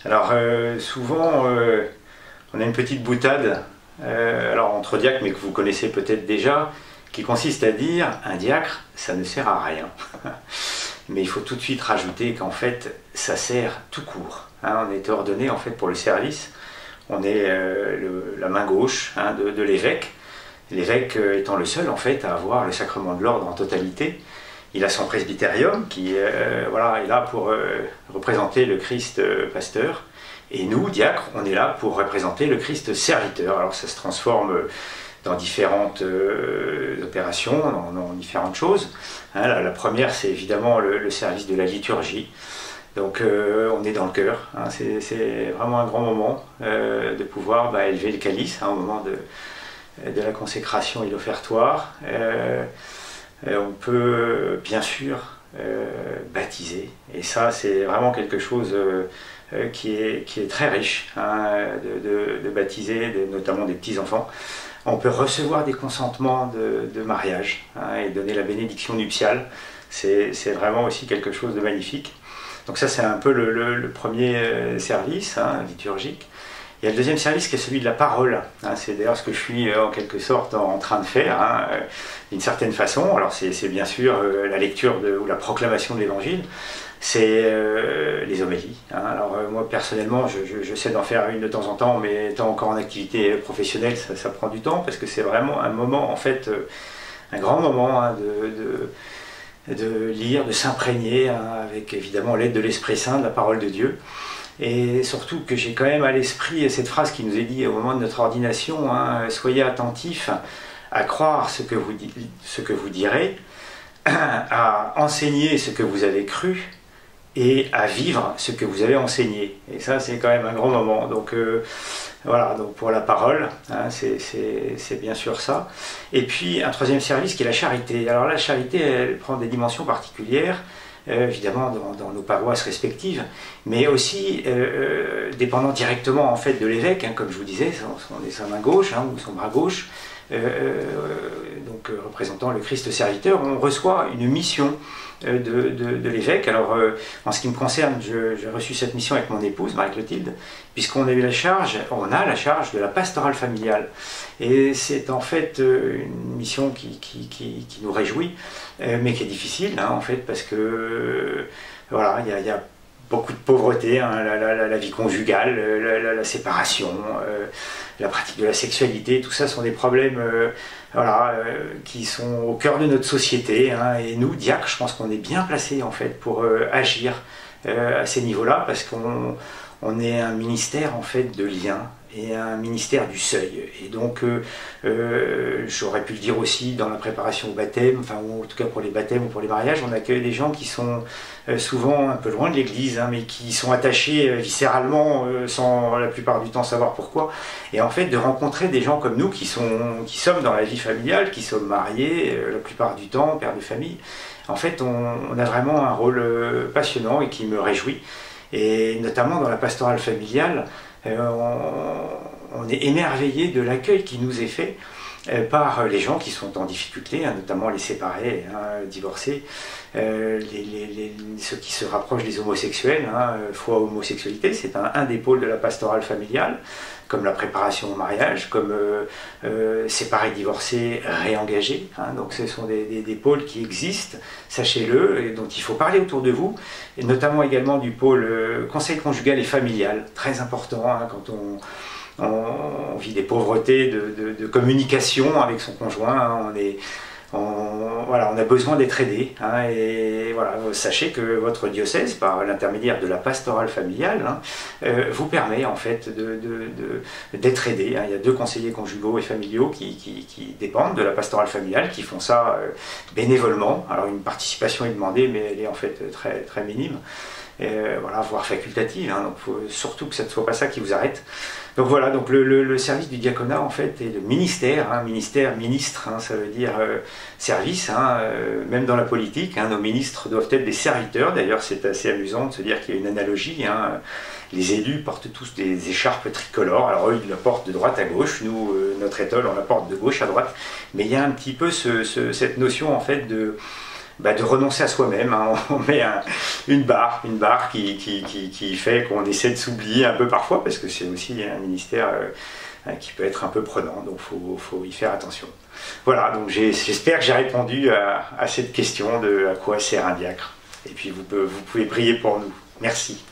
Alors souvent on a une petite boutade alors entre diacres, mais que vous connaissez peut-être déjà, qui consiste à dire un diacre ça ne sert à rien. Mais il faut tout de suite rajouter qu'en fait ça sert tout court. On a été ordonné en fait pour le service, on est la main gauche de l'évêque. L'évêque étant le seul en fait à avoir le sacrement de l'ordre en totalité. Il a son presbytérium qui est là pour représenter le Christ pasteur. Et nous, diacres, on est là pour représenter le Christ serviteur. Alors ça se transforme dans différentes opérations, dans différentes choses. La première, c'est évidemment le service de la liturgie. Donc on est dans le cœur. C'est vraiment un grand moment de pouvoir élever le calice au moment de la consécration et l'offertoire. On peut bien sûr baptiser, et ça c'est vraiment quelque chose qui est très riche, de baptiser notamment des petits-enfants. On peut recevoir des consentements de mariage et donner la bénédiction nuptiale. C'est vraiment aussi quelque chose de magnifique. Donc ça c'est un peu le premier service liturgique. Il y a le deuxième service qui est celui de la parole. C'est d'ailleurs ce que je suis en quelque sorte en train de faire, d'une certaine façon. Alors c'est bien sûr la lecture ou la proclamation de l'évangile, c'est les homélies. Alors moi personnellement je sais d'en faire une de temps en temps, mais étant encore en activité professionnelle ça prend du temps, parce que c'est vraiment un moment en fait, un grand moment de lire, de s'imprégner avec évidemment l'aide de l'Esprit Saint, de la parole de Dieu. Et surtout que j'ai quand même à l'esprit cette phrase qui nous est dite au moment de notre ordination, soyez attentifs à croire ce que vous direz, à enseigner ce que vous avez cru et à vivre ce que vous avez enseigné. Et ça c'est quand même un grand moment. Donc donc pour la parole, c'est bien sûr ça. Et puis un troisième service qui est la charité. Alors la charité, elle prend des dimensions particulières. Évidemment dans nos paroisses respectives, mais aussi dépendant directement en fait de l'évêque, comme je vous disais, on est sa main gauche ou son bras gauche, donc représentant le Christ serviteur. On reçoit une mission de l'évêque. Alors en ce qui me concerne, j'ai reçu cette mission avec mon épouse Marie-Clotilde, puisqu'on a la charge de la pastorale familiale. Et c'est en fait une mission qui nous réjouit, mais qui est difficile en fait, parce que il y a beaucoup de pauvreté, la vie conjugale, la séparation, la pratique de la sexualité, tout ça sont des problèmes qui sont au cœur de notre société. Et nous, diacres, je pense qu'on est bien placés en fait pour agir à ces niveaux-là, parce qu'on est un ministère en fait de lien et un ministère du seuil. Et donc j'aurais pu le dire aussi dans la préparation au baptême, ou en tout cas pour les baptêmes ou pour les mariages, on accueille des gens qui sont souvent un peu loin de l'église, mais qui sont attachés viscéralement sans la plupart du temps savoir pourquoi. Et en fait de rencontrer des gens comme nous qui sommes dans la vie familiale, qui sommes mariés la plupart du temps, pères de famille, en fait on a vraiment un rôle passionnant et qui me réjouit. Et notamment dans la pastorale familiale, on est émerveillé de l'accueil qui nous est fait par les gens qui sont en difficulté, notamment les séparés, divorcés, ceux qui se rapprochent des homosexuels. Foi homosexualité, c'est un des pôles de la pastorale familiale, comme la préparation au mariage, comme séparés, divorcés, réengagés. Donc ce sont des pôles qui existent, sachez-le, et dont il faut parler autour de vous, et notamment également du pôle conseil conjugal et familial, très important quand on vit des pauvretés de communication avec son conjoint. On a besoin d'être aidé, et sachez que votre diocèse, par l'intermédiaire de la pastorale familiale, vous permet en fait d'être aidé. Il y a 2 conseillers conjugaux et familiaux qui dépendent de la pastorale familiale, qui font ça bénévolement. Alors une participation est demandée, mais elle est en fait très, très minime. Voire facultative, donc il faut surtout que ce ne soit pas ça qui vous arrête. Donc voilà, donc le service du diaconat en fait est le ministère, ministre, ça veut dire service, même dans la politique, nos ministres doivent être des serviteurs. D'ailleurs c'est assez amusant de se dire qu'il y a une analogie, les élus portent tous des écharpes tricolores, alors eux ils la portent de droite à gauche, nous notre étole on la porte de gauche à droite, mais il y a un petit peu cette notion en fait de renoncer à soi-même. Hein. On met une barre qui fait qu'on essaie de s'oublier un peu parfois, parce que c'est aussi un ministère qui peut être un peu prenant, donc faut y faire attention. Voilà, donc j'espère que j'ai répondu à cette question de à quoi sert un diacre. Et puis vous pouvez prier pour nous. Merci.